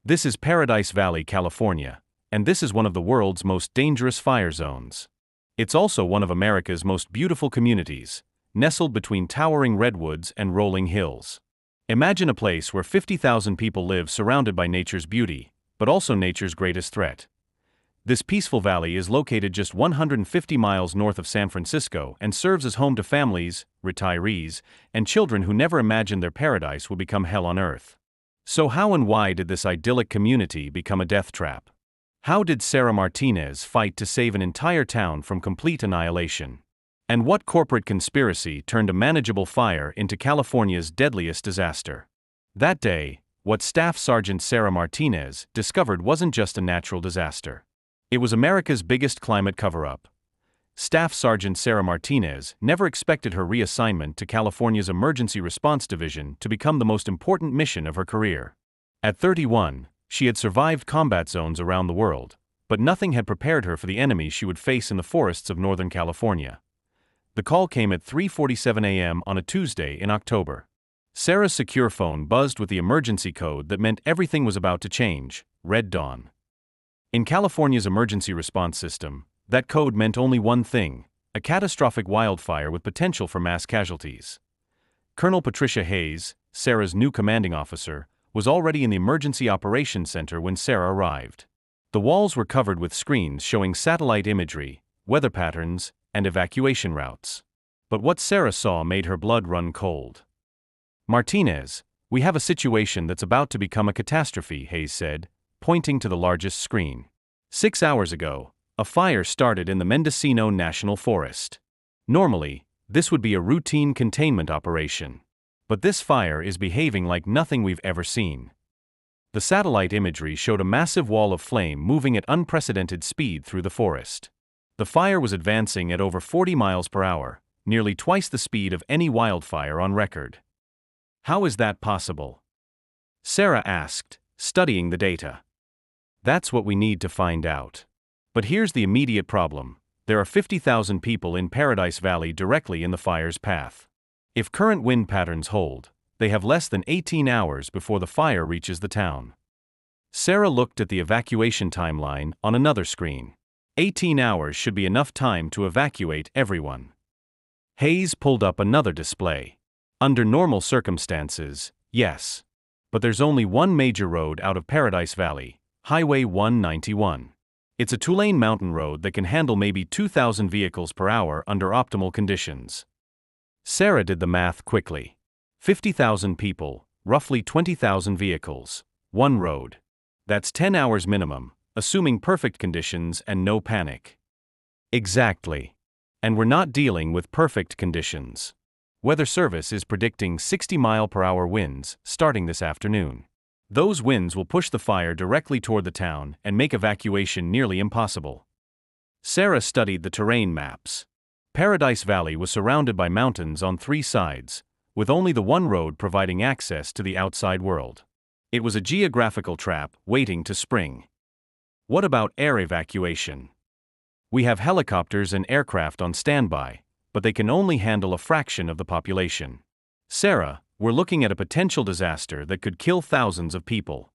This is Paradise Valley, California, and this is one of the world's most dangerous fire zones. It's also one of America's most beautiful communities, nestled between towering redwoods and rolling hills. Imagine a place where 50,000 people live surrounded by nature's beauty, but also nature's greatest threat. This peaceful valley is located just 150 miles north of San Francisco and serves as home to families, retirees, and children who never imagined their paradise would become hell on earth. So how and why did this idyllic community become a death trap? How did Sarah Martinez fight to save an entire town from complete annihilation? And what corporate conspiracy turned a manageable fire into California's deadliest disaster? That day, what Staff Sergeant Sarah Martinez discovered wasn't just a natural disaster. It was America's biggest climate cover-up. Staff Sergeant Sarah Martinez never expected her reassignment to California's Emergency Response Division to become the most important mission of her career. At 31, she had survived combat zones around the world, but nothing had prepared her for the enemy she would face in the forests of Northern California. The call came at 3:47 a.m. on a Tuesday in October. Sarah's secure phone buzzed with the emergency code that meant everything was about to change: Red Dawn. In California's emergency response system, that code meant only one thing: a catastrophic wildfire with potential for mass casualties. Colonel Patricia Hayes, Sarah's new commanding officer, was already in the Emergency Operations Center when Sarah arrived. The walls were covered with screens showing satellite imagery, weather patterns, and evacuation routes. But what Sarah saw made her blood run cold. "Martinez, we have a situation that's about to become a catastrophe," Hayes said, pointing to the largest screen. 6 hours ago, a fire started in the Mendocino National Forest. Normally, this would be a routine containment operation. But this fire is behaving like nothing we've ever seen. The satellite imagery showed a massive wall of flame moving at unprecedented speed through the forest. The fire was advancing at over 40 miles per hour, nearly twice the speed of any wildfire on record. "How is that possible?" Sarah asked, studying the data. "That's what we need to find out. But here's the immediate problem: there are 50,000 people in Paradise Valley directly in the fire's path. If current wind patterns hold, they have less than 18 hours before the fire reaches the town." Sarah looked at the evacuation timeline on another screen. 18 hours should be enough time to evacuate everyone. Hayes pulled up another display. Under normal circumstances, yes. But there's only one major road out of Paradise Valley: Highway 191. It's a two-lane mountain road that can handle maybe 2,000 vehicles per hour under optimal conditions. Sarah did the math quickly. 50,000 people, roughly 20,000 vehicles, one road. That's 10 hours minimum, assuming perfect conditions and no panic. Exactly. And we're not dealing with perfect conditions. Weather Service is predicting 60-mile-per-hour winds starting this afternoon. Those winds will push the fire directly toward the town and make evacuation nearly impossible. Sarah studied the terrain maps. Paradise Valley was surrounded by mountains on 3 sides, with only the one road providing access to the outside world. It was a geographical trap waiting to spring. What about air evacuation? We have helicopters and aircraft on standby, but they can only handle a fraction of the population. Sarah, we're looking at a potential disaster that could kill thousands of people.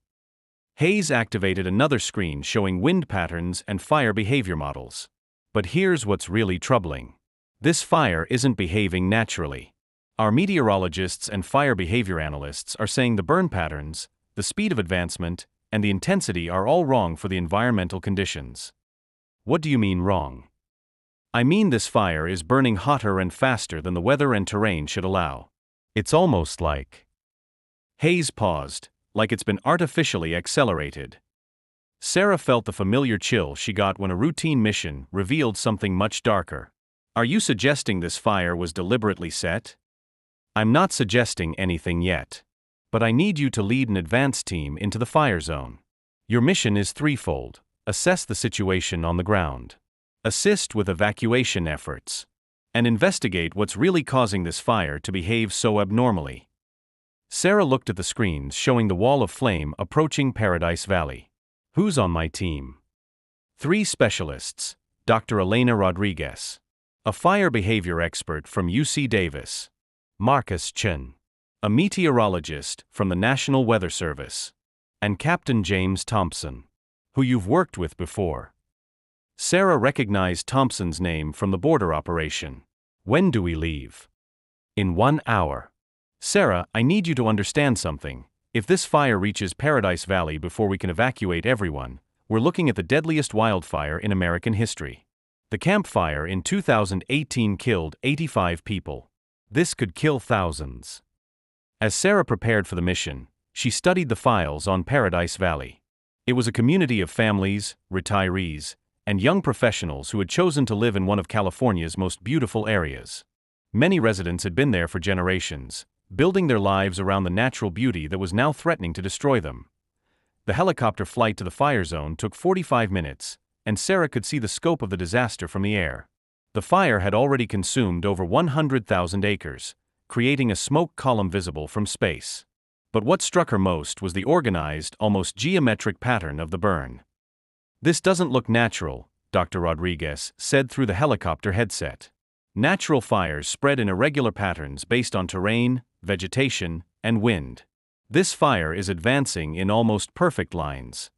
Hayes activated another screen showing wind patterns and fire behavior models. But here's what's really troubling. This fire isn't behaving naturally. Our meteorologists and fire behavior analysts are saying the burn patterns, the speed of advancement, and the intensity are all wrong for the environmental conditions. What do you mean wrong? I mean this fire is burning hotter and faster than the weather and terrain should allow. It's almost like... Hayes paused, like it's been artificially accelerated. Sarah felt the familiar chill she got when a routine mission revealed something much darker. Are you suggesting this fire was deliberately set? I'm not suggesting anything yet. But I need you to lead an advance team into the fire zone. Your mission is threefold: assess the situation on the ground, assist with evacuation efforts, and investigate what's really causing this fire to behave so abnormally. Sarah looked at the screens showing the wall of flame approaching Paradise Valley. Who's on my team? 3 specialists: Dr. Elena Rodriguez, a fire behavior expert from UC Davis; Marcus Chen, a meteorologist from the National Weather Service; And Captain James Thompson, who you've worked with before. Sarah recognized Thompson's name from the border operation. When do we leave? In 1 hour. Sarah, I need you to understand something. If this fire reaches Paradise Valley before we can evacuate everyone, we're looking at the deadliest wildfire in American history. The Camp Fire in 2018 killed 85 people. This could kill thousands. As Sarah prepared for the mission, she studied the files on Paradise Valley. It was a community of families, retirees, and young professionals who had chosen to live in one of California's most beautiful areas. Many residents had been there for generations, building their lives around the natural beauty that was now threatening to destroy them. The helicopter flight to the fire zone took 45 minutes, and Sarah could see the scope of the disaster from the air. The fire had already consumed over 100,000 acres, creating a smoke column visible from space. But what struck her most was the organized, almost geometric pattern of the burn. "This doesn't look natural," Dr. Rodriguez said through the helicopter headset. "Natural fires spread in irregular patterns based on terrain, vegetation, and wind. This fire is advancing in almost perfect lines."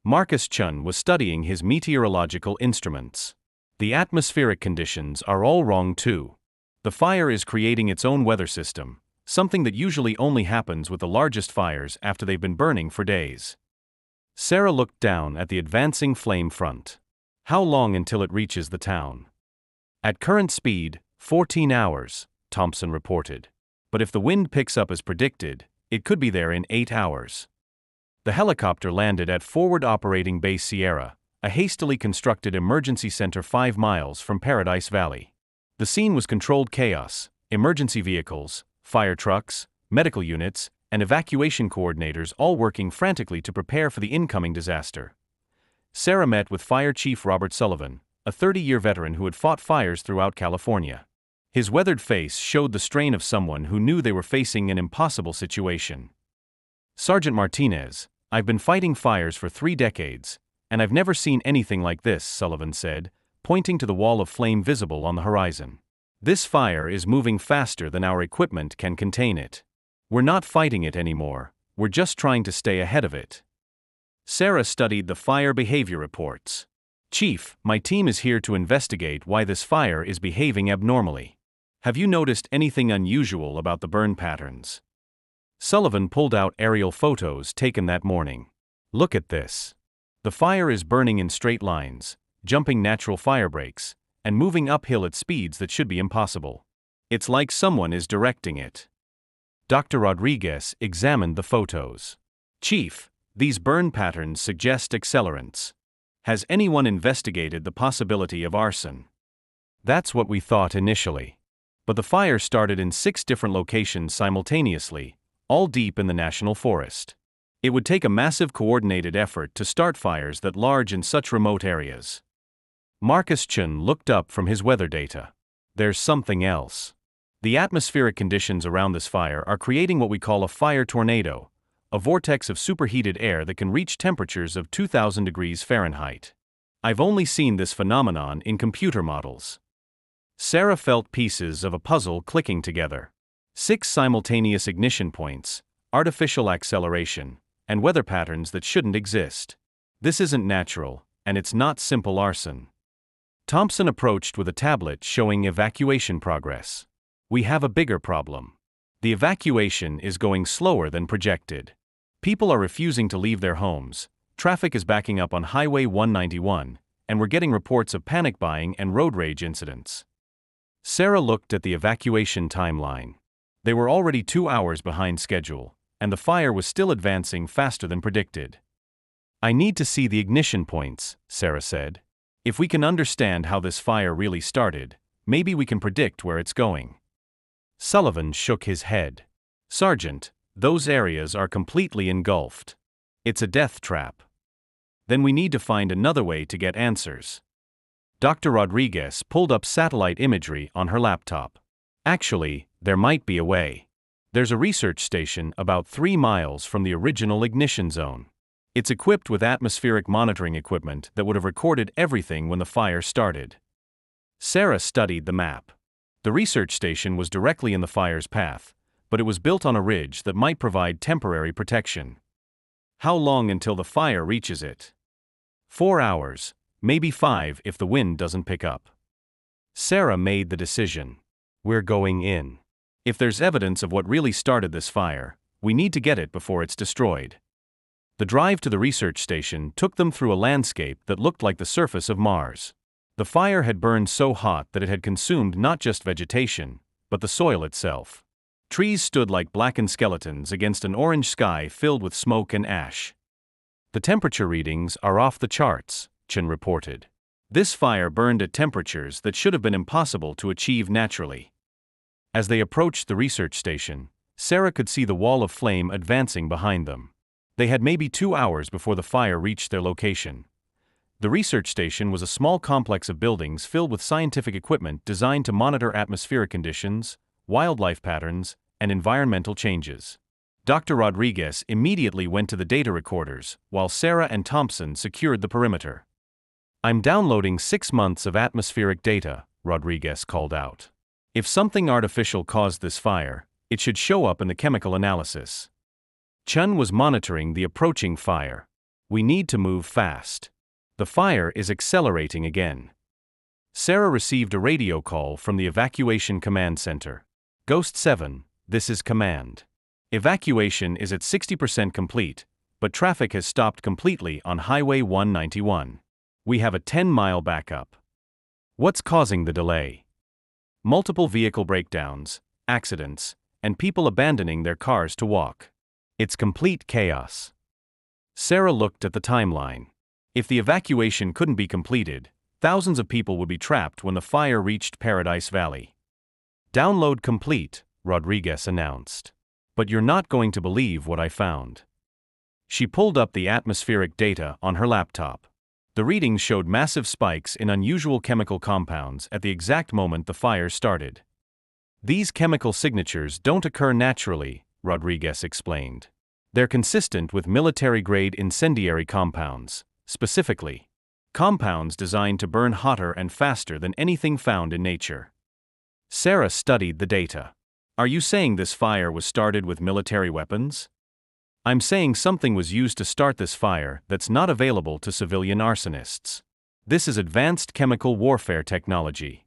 Marcus Chun was studying his meteorological instruments. "The atmospheric conditions are all wrong too. The fire is creating its own weather system, something that usually only happens with the largest fires after they've been burning for days." Sarah looked down at the advancing flame front. "How long until it reaches the town?" "At current speed, 14 hours, Thompson reported. "But if the wind picks up as predicted, it could be there in 8 hours. The helicopter landed at Forward Operating Base Sierra, a hastily constructed emergency center 5 miles from Paradise Valley. The scene was controlled chaos: emergency vehicles, fire trucks, medical units, and evacuation coordinators all working frantically to prepare for the incoming disaster. Sarah met with Fire Chief Robert Sullivan, a 30-year veteran who had fought fires throughout California. His weathered face showed the strain of someone who knew they were facing an impossible situation. "Sergeant Martinez, I've been fighting fires for 3 decades, and I've never seen anything like this," Sullivan said, pointing to the wall of flame visible on the horizon. "This fire is moving faster than our equipment can contain it. We're not fighting it anymore, we're just trying to stay ahead of it." Sarah studied the fire behavior reports. "Chief, my team is here to investigate why this fire is behaving abnormally. Have you noticed anything unusual about the burn patterns?" Sullivan pulled out aerial photos taken that morning. "Look at this. The fire is burning in straight lines, jumping natural fire breaks, and moving uphill at speeds that should be impossible. It's like someone is directing it." Dr. Rodriguez examined the photos. "Chief, these burn patterns suggest accelerants. Has anyone investigated the possibility of arson?" "That's what we thought initially. But the fire started in 6 different locations simultaneously, all deep in the national forest. It would take a massive coordinated effort to start fires that large in such remote areas." Marcus Chun looked up from his weather data. "There's something else. The atmospheric conditions around this fire are creating what we call a fire tornado, a vortex of superheated air that can reach temperatures of 2,000 degrees Fahrenheit. I've only seen this phenomenon in computer models." Sarah felt pieces of a puzzle clicking together. 6 simultaneous ignition points, artificial acceleration, and weather patterns that shouldn't exist. This isn't natural, and it's not simple arson. Thompson approached with a tablet showing evacuation progress. "We have a bigger problem. The evacuation is going slower than projected. People are refusing to leave their homes, traffic is backing up on Highway 191, and we're getting reports of panic buying and road rage incidents." Sarah looked at the evacuation timeline. They were already 2 hours behind schedule, and the fire was still advancing faster than predicted. "I need to see the ignition points," Sarah said. "If we can understand how this fire really started, maybe we can predict where it's going." Sullivan shook his head. "Sergeant, those areas are completely engulfed. It's a death trap. Then we need to find another way to get answers." Dr. Rodriguez pulled up satellite imagery on her laptop. "Actually, there might be a way. There's a research station about 3 miles from the original ignition zone. It's equipped with atmospheric monitoring equipment that would have recorded everything when the fire started." Sarah studied the map. The research station was directly in the fire's path, but it was built on a ridge that might provide temporary protection. How long until the fire reaches it? 4 hours, maybe 5 if the wind doesn't pick up. Sarah made the decision. We're going in. If there's evidence of what really started this fire, we need to get it before it's destroyed. The drive to the research station took them through a landscape that looked like the surface of Mars. The fire had burned so hot that it had consumed not just vegetation, but the soil itself. Trees stood like blackened skeletons against an orange sky filled with smoke and ash. The temperature readings are off the charts, Chen reported. This fire burned at temperatures that should have been impossible to achieve naturally. As they approached the research station, Sarah could see the wall of flame advancing behind them. They had maybe 2 hours before the fire reached their location. The research station was a small complex of buildings filled with scientific equipment designed to monitor atmospheric conditions, wildlife patterns, and environmental changes. Dr. Rodriguez immediately went to the data recorders, while Sarah and Thompson secured the perimeter. "I'm downloading 6 months of atmospheric data," Rodriguez called out. "If something artificial caused this fire, it should show up in the chemical analysis." Chen was monitoring the approaching fire. "We need to move fast. The fire is accelerating again." Sarah received a radio call from the evacuation command center. "Ghost 7, this is command. Evacuation is at 60% complete, but traffic has stopped completely on Highway 191. We have a 10-mile backup." "What's causing the delay?" "Multiple vehicle breakdowns, accidents, and people abandoning their cars to walk. It's complete chaos." Sarah looked at the timeline. If the evacuation couldn't be completed, thousands of people would be trapped when the fire reached Paradise Valley. "Download complete," Rodriguez announced. "But you're not going to believe what I found." She pulled up the atmospheric data on her laptop. The readings showed massive spikes in unusual chemical compounds at the exact moment the fire started. "These chemical signatures don't occur naturally," Rodriguez explained. "They're consistent with military-grade incendiary compounds, specifically compounds designed to burn hotter and faster than anything found in nature." Sarah studied the data. "Are you saying this fire was started with military weapons?" "I'm saying something was used to start this fire that's not available to civilian arsonists. This is advanced chemical warfare technology."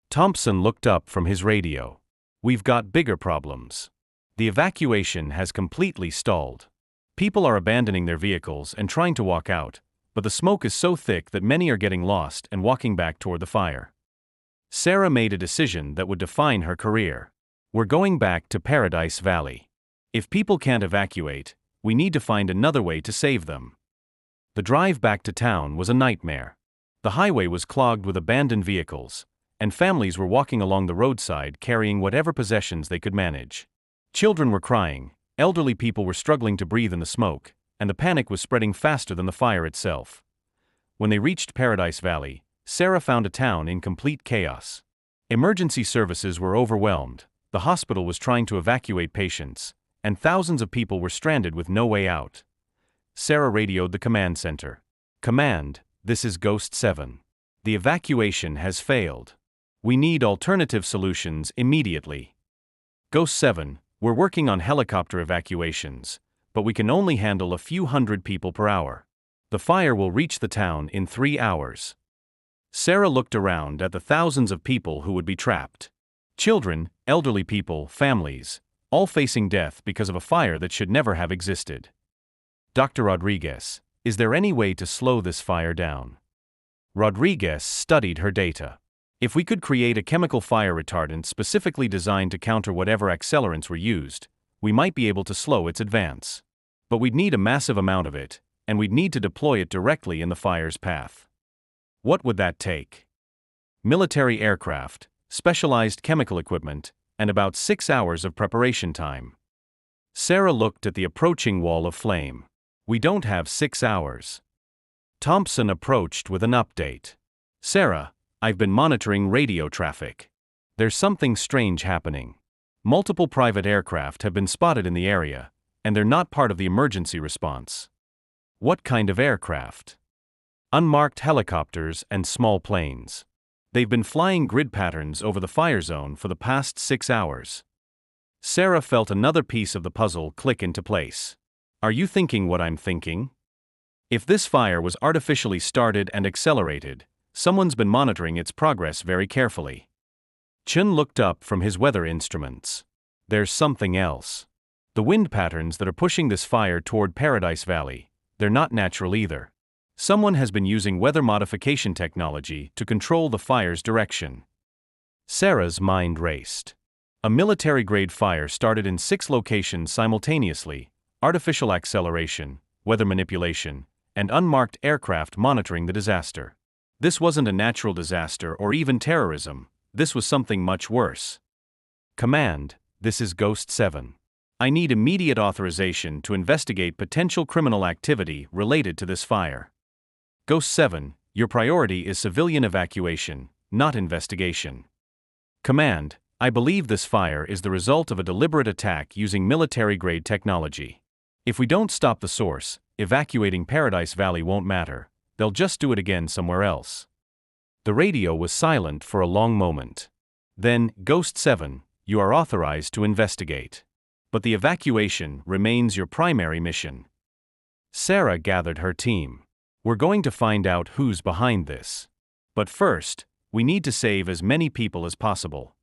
Thompson looked up from his radio. "We've got bigger problems. The evacuation has completely stalled. People are abandoning their vehicles and trying to walk out, but the smoke is so thick that many are getting lost and walking back toward the fire." Sarah made a decision that would define her career. "We're going back to Paradise Valley. If people can't evacuate, we need to find another way to save them." The drive back to town was a nightmare. The highway was clogged with abandoned vehicles, and families were walking along the roadside carrying whatever possessions they could manage. Children were crying, elderly people were struggling to breathe in the smoke, and the panic was spreading faster than the fire itself. When they reached Paradise Valley, Sarah found a town in complete chaos. Emergency services were overwhelmed, the hospital was trying to evacuate patients, and thousands of people were stranded with no way out. Sarah radioed the command center. "Command, this is Ghost 7. The evacuation has failed. We need alternative solutions immediately." "Ghost 7, we're working on helicopter evacuations, but we can only handle a few hundred people per hour. The fire will reach the town in 3 hours." Sarah looked around at the thousands of people who would be trapped. Children, elderly people, families, all facing death because of a fire that should never have existed. "Dr. Rodriguez, is there any way to slow this fire down?" Rodriguez studied her data. "If we could create a chemical fire retardant specifically designed to counter whatever accelerants were used, we might be able to slow its advance. But we'd need a massive amount of it, and we'd need to deploy it directly in the fire's path." "What would that take?" "Military aircraft, specialized chemical equipment, and about 6 hours of preparation time." Sarah looked at the approaching wall of flame. "We don't have 6 hours." Thompson approached with an update. "Sarah, I've been monitoring radio traffic. There's something strange happening. Multiple private aircraft have been spotted in the area, and they're not part of the emergency response." "What kind of aircraft?" "Unmarked helicopters and small planes. They've been flying grid patterns over the fire zone for the past 6 hours." Sarah felt another piece of the puzzle click into place. Are you thinking what I'm thinking? If this fire was artificially started and accelerated, someone's been monitoring its progress very carefully. Chun looked up from his weather instruments. There's something else. The wind patterns that are pushing this fire toward Paradise Valley, they're not natural either. Someone has been using weather modification technology to control the fire's direction. Sarah's mind raced. A military-grade fire started in 6 locations simultaneously: artificial acceleration, weather manipulation, and unmarked aircraft monitoring the disaster. This wasn't a natural disaster or even terrorism. This was something much worse. Command, this is Ghost 7. I need immediate authorization to investigate potential criminal activity related to this fire. Ghost 7, your priority is civilian evacuation, not investigation. Command, I believe this fire is the result of a deliberate attack using military-grade technology. If we don't stop the source, evacuating Paradise Valley won't matter. They'll just do it again somewhere else. The radio was silent for a long moment. Then, Ghost 7, you are authorized to investigate. But the evacuation remains your primary mission. Sarah gathered her team. We're going to find out who's behind this. But first, we need to save as many people as possible.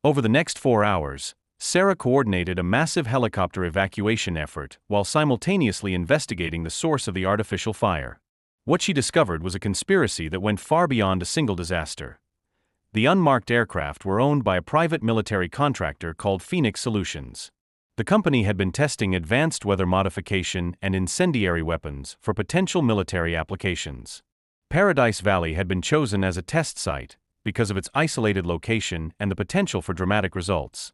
Over the next 4 hours, Sarah coordinated a massive helicopter evacuation effort while simultaneously investigating the source of the artificial fire. What she discovered was a conspiracy that went far beyond a single disaster. The unmarked aircraft were owned by a private military contractor called Phoenix Solutions. The company had been testing advanced weather modification and incendiary weapons for potential military applications. Paradise Valley had been chosen as a test site because of its isolated location and the potential for dramatic results.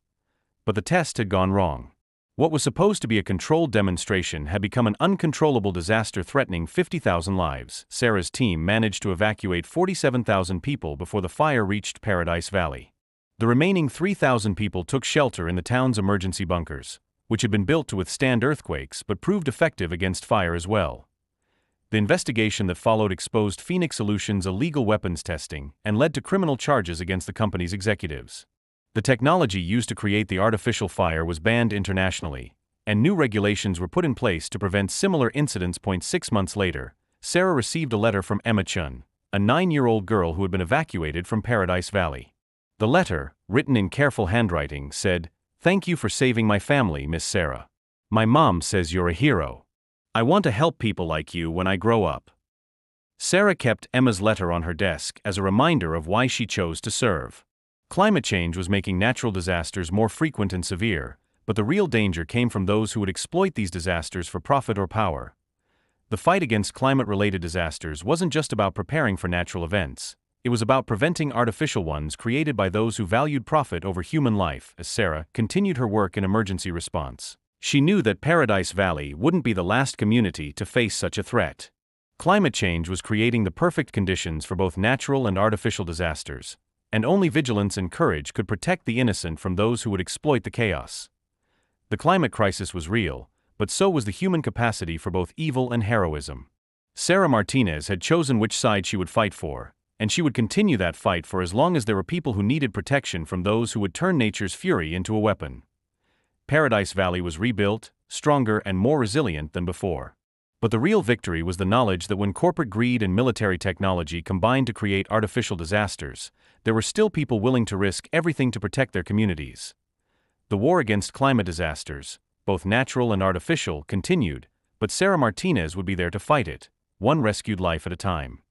But the test had gone wrong. What was supposed to be a controlled demonstration had become an uncontrollable disaster threatening 50,000 lives. Sarah's team managed to evacuate 47,000 people before the fire reached Paradise Valley. The remaining 3,000 people took shelter in the town's emergency bunkers, which had been built to withstand earthquakes but proved effective against fire as well. The investigation that followed exposed Phoenix Solutions' illegal weapons testing and led to criminal charges against the company's executives. The technology used to create the artificial fire was banned internationally, and new regulations were put in place to prevent similar incidents. 6 months later, Sarah received a letter from Emma Chun, a 9-year-old girl who had been evacuated from Paradise Valley. The letter, written in careful handwriting, said, "Thank you for saving my family, Miss Sarah. My mom says you're a hero. I want to help people like you when I grow up." Sarah kept Emma's letter on her desk as a reminder of why she chose to serve. Climate change was making natural disasters more frequent and severe, but the real danger came from those who would exploit these disasters for profit or power. The fight against climate-related disasters wasn't just about preparing for natural events. It was about preventing artificial ones created by those who valued profit over human life. As Sarah continued her work in emergency response, she knew that Paradise Valley wouldn't be the last community to face such a threat. Climate change was creating the perfect conditions for both natural and artificial disasters, and only vigilance and courage could protect the innocent from those who would exploit the chaos. The climate crisis was real, but so was the human capacity for both evil and heroism. Sarah Martinez had chosen which side she would fight for, and she would continue that fight for as long as there were people who needed protection from those who would turn nature's fury into a weapon. Paradise Valley was rebuilt, stronger and more resilient than before. But the real victory was the knowledge that when corporate greed and military technology combined to create artificial disasters, there were still people willing to risk everything to protect their communities. The war against climate disasters, both natural and artificial, continued, but Sarah Martinez would be there to fight it, one rescued life at a time.